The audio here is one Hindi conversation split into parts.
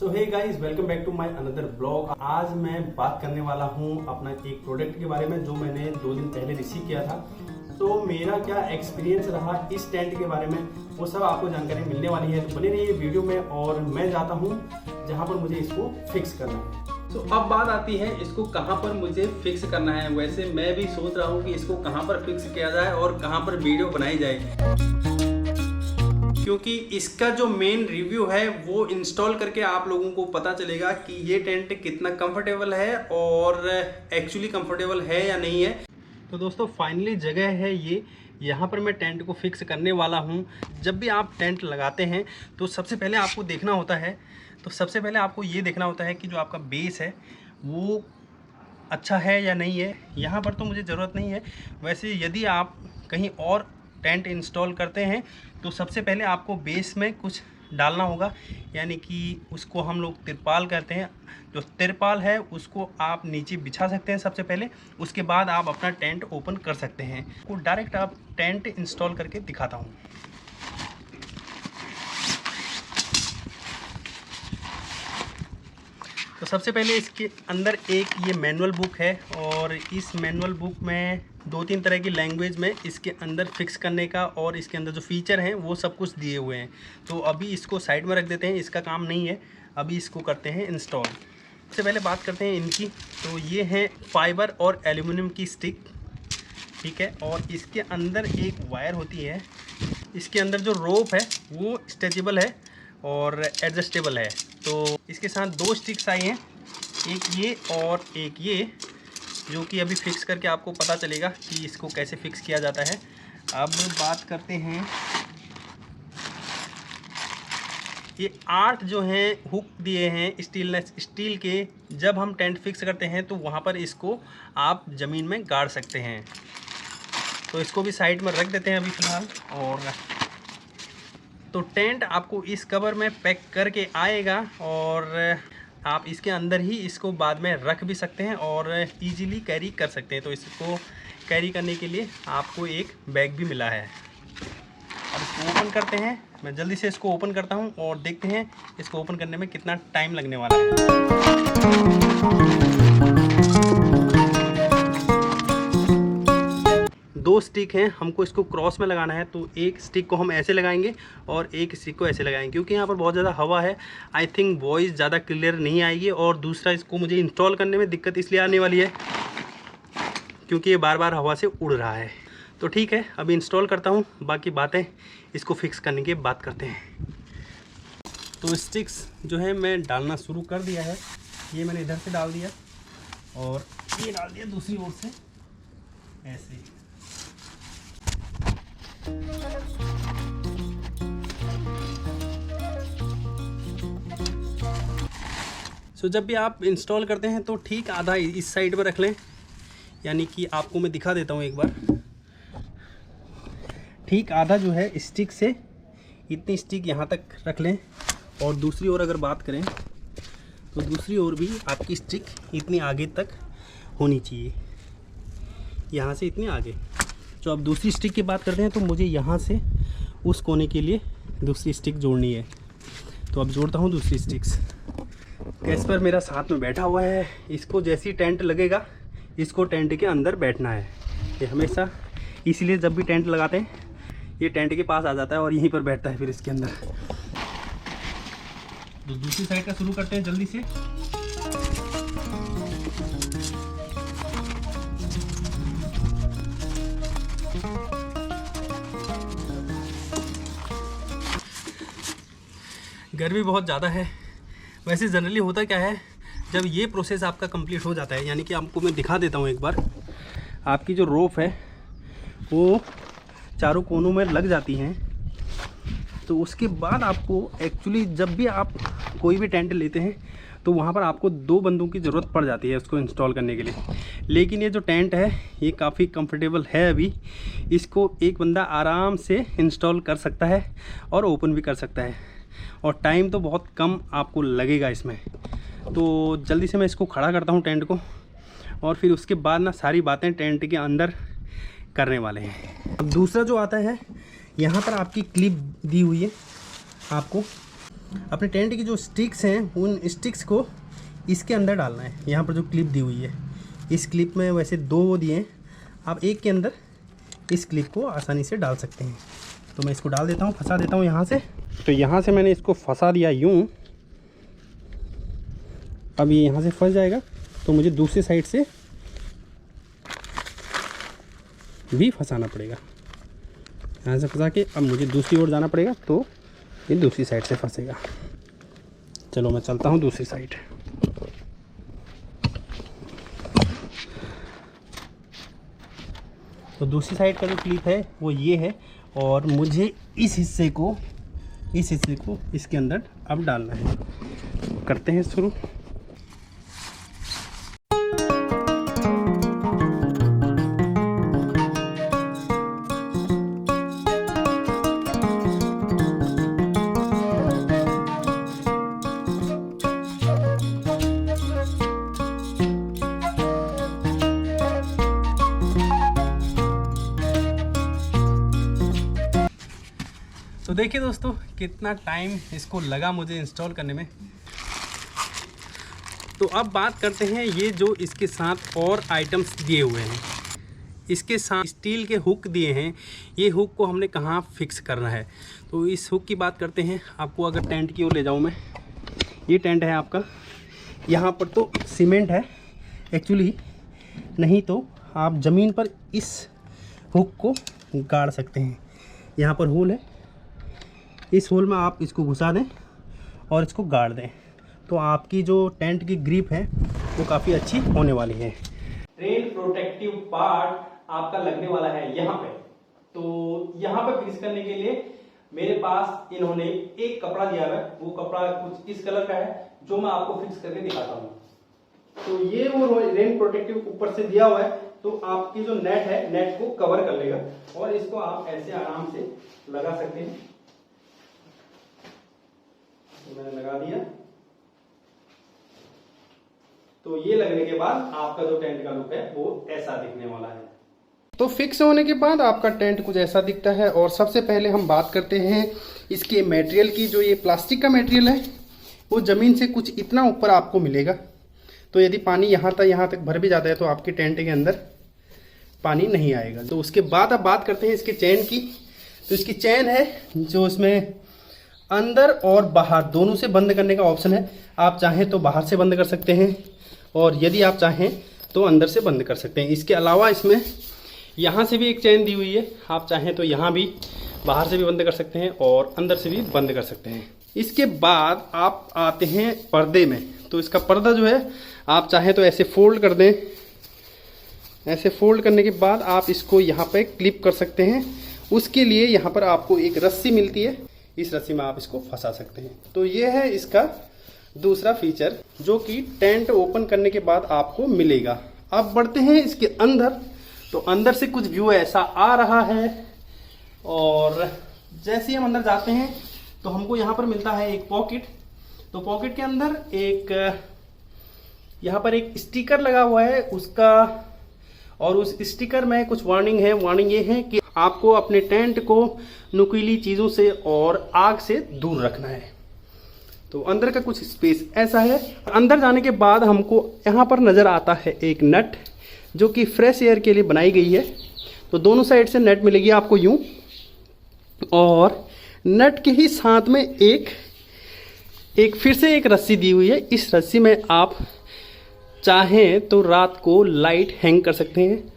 So hey guys, welcome back to my another blog. आज मैं बात करने वाला हूँ अपना एक प्रोडक्ट के बारे में जो मैंने 2 दिन पहले रिसीव किया था। तो मेरा क्या एक्सपीरियंस रहा इस टेंट के बारे में, वो सब आपको जानकारी मिलने वाली है। तो बने रहिए वीडियो में और मैं जाता हूँ जहाँ पर मुझे इसको फिक्स करना है। तो अब बात आती है इसको कहाँ पर मुझे फिक्स करना है। वैसे मैं भी सोच रहा हूँ कि इसको कहाँ पर फिक्स किया जाए और कहाँ पर वीडियो बनाई जाए, क्योंकि इसका जो मेन रिव्यू है वो इंस्टॉल करके आप लोगों को पता चलेगा कि ये टेंट कितना कंफर्टेबल है और एक्चुअली कंफर्टेबल है या नहीं है। तो दोस्तों फाइनली जगह है ये, यहाँ पर मैं टेंट को फिक्स करने वाला हूँ। जब भी आप टेंट लगाते हैं तो सबसे पहले आपको देखना होता है ये देखना होता है कि जो आपका बेस है वो अच्छा है या नहीं है। यहाँ पर तो मुझे ज़रूरत नहीं है। वैसे यदि आप कहीं और टेंट इंस्टॉल करते हैं तो सबसे पहले आपको बेस में कुछ डालना होगा, यानी कि उसको हम लोग तिरपाल कहते हैं। जो तिरपाल है उसको आप नीचे बिछा सकते हैं सबसे पहले, उसके बाद आप अपना टेंट ओपन कर सकते हैं। को डायरेक्ट आप टेंट इंस्टॉल करके दिखाता हूँ। तो सबसे पहले इसके अंदर एक ये मैनुअल बुक है और इस मैनुअल बुक में 2-3 तरह की लैंग्वेज में इसके अंदर फिक्स करने का और इसके अंदर जो फीचर हैं वो सब कुछ दिए हुए हैं। तो अभी इसको साइड में रख देते हैं, इसका काम नहीं है। अभी इसको करते हैं इंस्टॉल। सबसे पहले बात करते हैं इनकी। तो ये है फाइबर और एल्यूमिनियम की स्टिक, ठीक है। और इसके अंदर एक वायर होती है। इसके अंदर जो रोप है वो स्ट्रेचेबल है और एडजस्टेबल है। तो इसके साथ 2 स्टिक्स आई हैं, एक ये और एक ये, जो कि अभी फिक्स करके आपको पता चलेगा कि इसको कैसे फिक्स किया जाता है। अब बात करते हैं, ये 8 जो हैं हुक दिए हैं स्टील के। जब हम टेंट फिक्स करते हैं तो वहाँ पर इसको आप ज़मीन में गाड़ सकते हैं। तो इसको भी साइड में रख देते हैं अभी फ़िलहाल। और तो टेंट आपको इस कवर में पैक करके आएगा और आप इसके अंदर ही इसको बाद में रख भी सकते हैं और इजीली कैरी कर सकते हैं। तो इसको कैरी करने के लिए आपको एक बैग भी मिला है। अब इसको ओपन करते हैं। मैं जल्दी से इसको ओपन करता हूं और देखते हैं इसको ओपन करने में कितना टाइम लगने वाला है। 2 स्टिक हैं, हमको इसको क्रॉस में लगाना है। तो एक स्टिक को हम ऐसे लगाएंगे और एक स्टिक को ऐसे लगाएंगे, क्योंकि यहाँ पर बहुत ज़्यादा हवा है। आई थिंक वॉइस ज़्यादा क्लियर नहीं आएगी। और दूसरा, इसको मुझे इंस्टॉल करने में दिक्कत इसलिए आने वाली है क्योंकि ये बार बार हवा से उड़ रहा है। तो ठीक है, अभी इंस्टॉल करता हूँ, बाकी बातें इसको फिक्स करने की बात करते हैं। तो स्टिक्स जो है मैं डालना शुरू कर दिया है। ये मैंने इधर से डाल दिया और ये डाल दिया दूसरी ओर से ऐसे। सो जब भी आप इंस्टॉल करते हैं तो ठीक आधा इस साइड पर रख लें, यानी कि आपको मैं दिखा देता हूँ एक बार। ठीक आधा जो है स्टिक से, इतनी स्टिक यहाँ तक रख लें। और दूसरी ओर अगर बात करें तो दूसरी ओर भी आपकी स्टिक इतनी आगे तक होनी चाहिए, यहाँ से इतनी आगे। तो अब दूसरी स्टिक की बात करते हैं। तो मुझे यहाँ से उस कोने के लिए दूसरी स्टिक जोड़नी है। तो अब जोड़ता हूँ दूसरी स्टिक्स। कैस्पर मेरा साथ में बैठा हुआ है। इसको जैसे ही टेंट लगेगा इसको टेंट के अंदर बैठना है। ये हमेशा इसीलिए जब भी टेंट लगाते हैं ये टेंट के पास आ जाता है और यहीं पर बैठता है फिर इसके अंदर। तो दूसरी साइड का शुरू करते हैं जल्दी से। गर्मी बहुत ज़्यादा है। वैसे जनरली होता क्या है, जब ये प्रोसेस आपका कंप्लीट हो जाता है, यानी कि आपको मैं दिखा देता हूँ एक बार। आपकी जो रोप है वो चारों कोनों में लग जाती हैं। तो उसके बाद आपको एक्चुअली जब भी आप कोई भी टेंट लेते हैं तो वहाँ पर आपको 2 बंदों की ज़रूरत पड़ जाती है उसको इंस्टॉल करने के लिए। लेकिन ये जो टेंट है ये काफ़ी कंफर्टेबल है। अभी इसको एक बंदा आराम से इंस्टॉल कर सकता है और ओपन भी कर सकता है, और टाइम तो बहुत कम आपको लगेगा इसमें। तो जल्दी से मैं इसको खड़ा करता हूँ टेंट को, और फिर उसके बाद ना सारी बातें टेंट के अंदर करने वाले हैं। अब दूसरा जो आता है, यहाँ पर आपकी क्लिप दी हुई है आपको, अपने टेंट की जो स्टिक्स हैं उन स्टिक्स को इसके अंदर डालना है। यहाँ पर जो क्लिप दी हुई है, इस क्लिप में वैसे 2 दिए हैं, आप एक के अंदर इस क्लिप को आसानी से डाल सकते हैं। तो मैं इसको डाल देता हूँ, फंसा देता हूँ यहाँ से। तो यहाँ से मैंने इसको फंसा दिया यूँ। अब ये यहाँ से फंस जाएगा तो मुझे दूसरी साइड से भी फंसाना पड़ेगा। यहाँ से फंसा के अब मुझे दूसरी ओर जाना पड़ेगा, तो ये दूसरी साइड से फंसेगा। चलो मैं चलता हूँ दूसरी साइड। तो दूसरी साइड का जो क्लिप है वो ये है, और मुझे इस हिस्से को इसके अंदर अब डालना है। करते हैं शुरू। तो देखिए दोस्तों कितना टाइम इसको लगा मुझे इंस्टॉल करने में। तो अब बात करते हैं ये जो इसके साथ और आइटम्स दिए हुए हैं। इसके साथ स्टील के हुक दिए हैं, ये हुक को हमने कहाँ फिक्स करना है। तो इस हुक की बात करते हैं। आपको अगर टेंट की ओर ले जाऊँ मैं, ये टेंट है आपका, यहाँ पर तो सीमेंट है एक्चुअली, नहीं तो आप ज़मीन पर इस हुक को गाड़ सकते हैं। यहाँ पर होल है, इस होल में आप इसको घुसा दें और इसको गाड़ दें, तो आपकी जो टेंट की ग्रिप है वो काफ़ी अच्छी होने वाली है। रेन प्रोटेक्टिव पार्ट आपका लगने वाला है यहाँ पे। तो यहाँ पे फिक्स करने के लिए मेरे पास इन्होंने एक कपड़ा दिया है, वो कपड़ा कुछ इस कलर का है जो मैं आपको फिक्स करके दिखाता हूँ। तो ये वो रेन प्रोटेक्टिव ऊपर से दिया हुआ है, तो आपकी जो नेट है नेट को कवर कर लेगा, और इसको आप ऐसे आराम से लगा सकते हैं। तो मैंने लगा दिया। तो ये लगने के बाद आपका जो टेंट का लुक है वो ऐसा दिखने वाला है। तो फिक्स होने के बाद आपका टेंट कुछ ऐसा दिखता है। और सबसे पहले हम बात करते हैं इसके मटेरियल की। जो ये प्लास्टिक का मटेरियल है वो ज़मीन से कुछ इतना ऊपर आपको मिलेगा। तो यदि पानी यहाँ तक भर भी जाता है तो आपके टेंट के अंदर पानी नहीं आएगा। तो उसके बाद अब बात करते हैं इसके चैन की। तो इसकी चैन है जो इसमें अंदर और बाहर दोनों से बंद करने का ऑप्शन है। आप चाहें तो बाहर से बंद कर सकते हैं, और यदि आप चाहें तो अंदर से बंद कर सकते हैं। इसके अलावा इसमें यहाँ से भी एक चैन दी हुई है, आप चाहें तो यहाँ भी बाहर से भी बंद कर सकते हैं और अंदर से भी बंद कर सकते हैं। इसके बाद आप आते हैं पर्दे में। तो इसका पर्दा जो है आप चाहें तो ऐसे फोल्ड कर दें। ऐसे फोल्ड करने के बाद आप इसको यहाँ पे क्लिप कर सकते हैं। उसके लिए यहाँ पर आपको एक रस्सी मिलती है, इस रस्सी में आप इसको फंसा सकते हैं। तो ये है इसका दूसरा फीचर जो कि टेंट ओपन करने के बाद आपको मिलेगा। अब बढ़ते हैं इसके अंदर। तो अंदर से कुछ व्यू ऐसा आ रहा है, और जैसे ही हम अंदर जाते हैं तो हमको यहाँ पर मिलता है एक पॉकेट। तो पॉकेट के अंदर एक यहाँ पर एक स्टिकर लगा हुआ है उसका, और उस स्टिकर में कुछ वार्निंग है। वार्निंग ये है कि आपको अपने टेंट को नुकीली चीज़ों से और आग से दूर रखना है। तो अंदर का कुछ स्पेस ऐसा है। अंदर जाने के बाद हमको यहाँ पर नज़र आता है एक नट जो कि फ्रेश एयर के लिए बनाई गई है। तो दोनों साइड से नट मिलेगी आपको यूँ, और नट के ही साथ में एक फिर से एक रस्सी दी हुई है। इस रस्सी में आप चाहें तो रात को लाइट हैंग कर सकते हैं।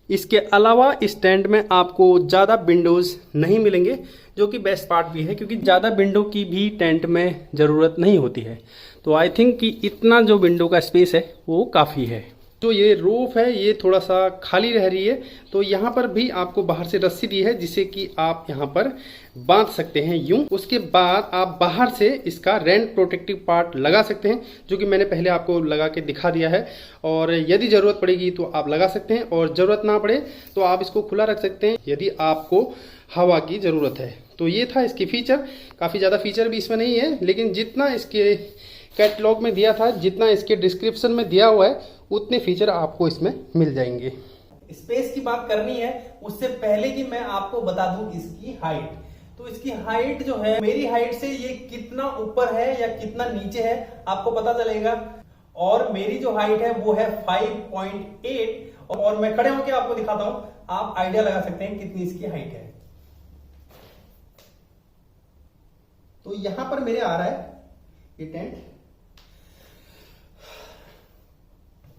इसके अलावा इस टेंट में आपको ज़्यादा विंडोज़ नहीं मिलेंगे, जो कि बेस्ट पार्ट भी है, क्योंकि ज़्यादा विंडो की भी टेंट में ज़रूरत नहीं होती है। तो आई थिंक कि इतना जो विंडो का स्पेस है वो काफ़ी है। जो ये रूफ है ये थोड़ा सा खाली रह रही है, तो यहाँ पर भी आपको बाहर से रस्सी दी है जिसे कि आप यहाँ पर बांध सकते हैं यूं। उसके बाद आप बाहर से इसका रेन प्रोटेक्टिव पार्ट लगा सकते हैं, जो कि मैंने पहले आपको लगा के दिखा दिया है। और यदि ज़रूरत पड़ेगी तो आप लगा सकते हैं, और ज़रूरत ना पड़े तो आप इसको खुला रख सकते हैं यदि आपको हवा की ज़रूरत है। तो ये था इसकी फीचर। काफ़ी ज़्यादा फीचर भी इसमें नहीं है, लेकिन जितना इसके कैटलॉग में दिया था, जितना इसके डिस्क्रिप्शन में दिया हुआ है, उतने फीचर आपको इसमें मिल जाएंगे। स्पेस की बात करनी है उससे पहले कि मैं आपको बता दूं इसकी हाइट। तो इसकी हाइट जो है मेरी हाइट से ये कितना ऊपर है या कितना नीचे है आपको पता चलेगा। और मेरी जो हाइट है वो है 5.8 और मैं खड़े होकर आपको दिखाता हूं, आप आइडिया लगा सकते हैं कितनी इसकी हाइट है। तो यहां पर मेरे आ रहा है ये टेंट।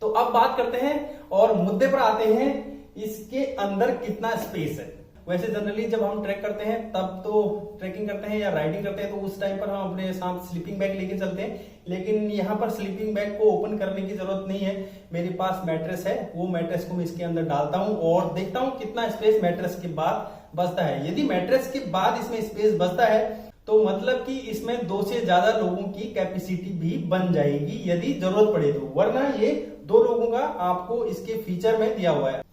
तो अब बात करते हैं और मुद्दे पर आते हैं, इसके अंदर कितना स्पेस है। वैसे जनरली जब हम ट्रैक करते हैं तब तो ट्रैकिंग करते हैं या राइडिंग करते हैं तो उस टाइम पर हम अपने साथ स्लीपिंग बैग लेके चलते हैं, लेकिन यहाँ पर स्लीपिंग बैग को ओपन करने की जरूरत नहीं है। मेरे पास मैट्रेस है, वो मैट्रेस को मैं इसके अंदर डालता हूँ और देखता हूँ कितना स्पेस मैट्रेस के बाद बचता है। यदि मैट्रेस के बाद इसमें स्पेस बचता है तो मतलब कि इसमें 2 से ज्यादा लोगों की कैपेसिटी भी बन जाएगी यदि जरूरत पड़े तो, वरना ये 2 लोगों का आपको इसके फीचर में दिया हुआ है।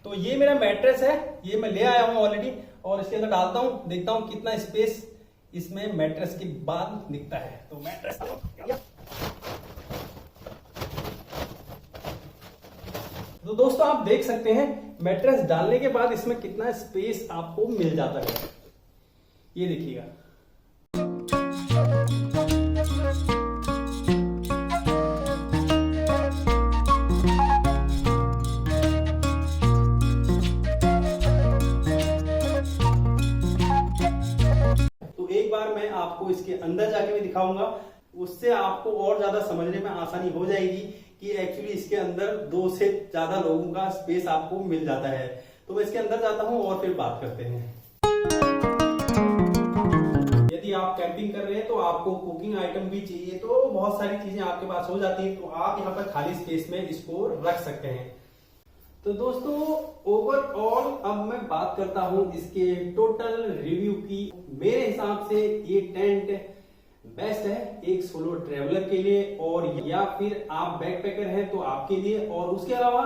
तो ये मेरा मैट्रेस है, ये मैं ले आया हूं ऑलरेडी और इसके अंदर डालता हूं, देखता हूं कितना स्पेस इसमें मैट्रेस के बाद दिखता है। तो मैट्रेस तो दोस्तों आप देख सकते हैं मैट्रेस डालने के बाद इसमें कितना स्पेस आपको मिल जाता है, ये देखिएगा। मैं आपको इसके अंदर जाके भी दिखाऊंगा, उससे आपको और ज्यादा समझने में आसानी हो जाएगी कि एक्चुअली इसके अंदर 2 से ज्यादा लोगों का स्पेस आपको मिल जाता है। तो मैं इसके अंदर जाता हूं और फिर बात करते हैं। यदि आप कैंपिंग कर रहे हैं तो आपको कुकिंग आइटम भी चाहिए, तो बहुत सारी चीजें आपके पास हो जाती है, तो आप यहाँ पर खाली स्पेस में इसको रख सकते हैं। तो दोस्तों ओवरऑल अब मैं बात करता हूं इसके टोटल रिव्यू की। मेरे हिसाब से ये टेंट बेस्ट है एक सोलो ट्रेवलर के लिए, और या फिर आप बैकपैकर हैं तो आपके लिए, और उसके अलावा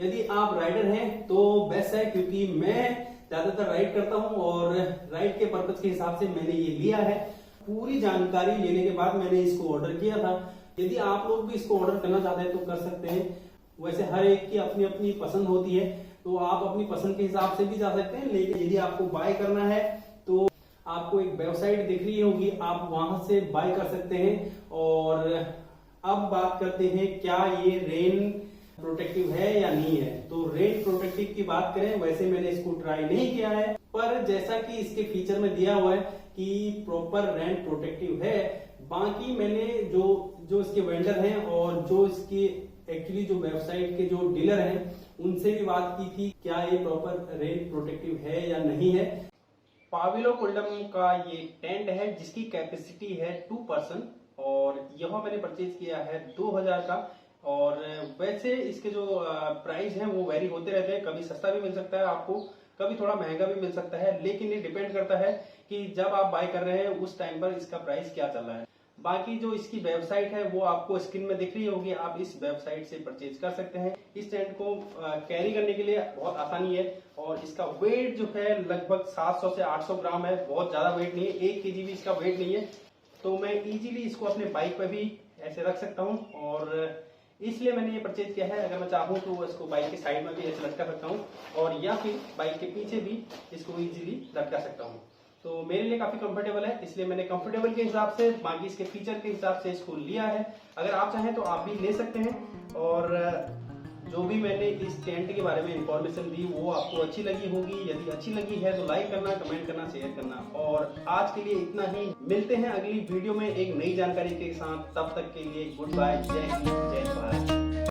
यदि आप राइडर हैं तो बेस्ट है, क्योंकि मैं ज्यादातर राइड करता हूं और राइड के पर्पज के हिसाब से मैंने ये लिया है। पूरी जानकारी लेने के बाद मैंने इसको ऑर्डर किया था। यदि आप लोग भी इसको ऑर्डर करना चाहते हैं तो कर सकते हैं। वैसे हर एक की अपनी अपनी पसंद होती है, तो आप अपनी पसंद के हिसाब से भी जा सकते हैं, लेकिन यदि आपको बाय करना है तो आपको एक वेबसाइट दिख रही होगी, आप वहां से बाय कर सकते हैं। और अब बात करते हैं क्या ये रेन प्रोटेक्टिव है या नहीं है। तो रेन प्रोटेक्टिव की बात करें, वैसे मैंने इसको ट्राई नहीं किया है, पर जैसा कि इसके फीचर में दिया हुआ है कि प्रॉपर रेन प्रोटेक्टिव है। बाकी मैंने जो इसके वेंडर हैं और जो इसके एक्चुअली जो वेबसाइट के जो डीलर हैं उनसे भी बात की थी क्या ये प्रॉपर रेन प्रोटेक्टिव है या नहीं है। पाविलो कोल्डम का ये टेंट है जिसकी कैपेसिटी है 2 पर्सन, और यह मैंने परचेज किया है 2000 का। और वैसे इसके जो प्राइस हैं वो वेरी होते रहते हैं, कभी सस्ता भी मिल सकता है आपको, कभी थोड़ा महंगा भी मिल सकता है, लेकिन ये डिपेंड करता है कि जब आप बाय कर रहे हैं उस टाइम पर इसका प्राइस क्या चल रहा है। बाकी जो इसकी वेबसाइट है वो आपको स्क्रीन में दिख रही होगी, आप इस वेबसाइट से परचेज कर सकते हैं। इस टेंट को कैरी करने के लिए बहुत आसानी है, और इसका वेट जो है लगभग 700 से 800 ग्राम है, बहुत ज्यादा वेट नहीं है, 1 kg भी इसका वेट नहीं है। तो मैं इजीली इसको अपने बाइक पर भी ऐसे रख सकता हूँ, और इसलिए मैंने ये परचेज किया है। अगर मैं चाहूँ तो इसको बाइक के साइड में भी ऐसे लटका सकता हूँ, और या फिर बाइक के पीछे भी इसको इजीली लटका सकता हूँ। तो मेरे लिए काफी कंफर्टेबल है, इसलिए मैंने कंफर्टेबल के हिसाब से, बाकी इसके फीचर के हिसाब से इसको लिया है। अगर आप चाहें तो आप भी ले सकते हैं। और जो भी मैंने इस टेंट के बारे में इंफॉर्मेशन दी वो आपको अच्छी लगी होगी। यदि अच्छी लगी है तो लाइक करना, कमेंट करना, शेयर करना। और आज के लिए इतना ही, मिलते हैं अगली वीडियो में एक नई जानकारी के साथ। तब तक के लिए गुड बाय, जय हिंद।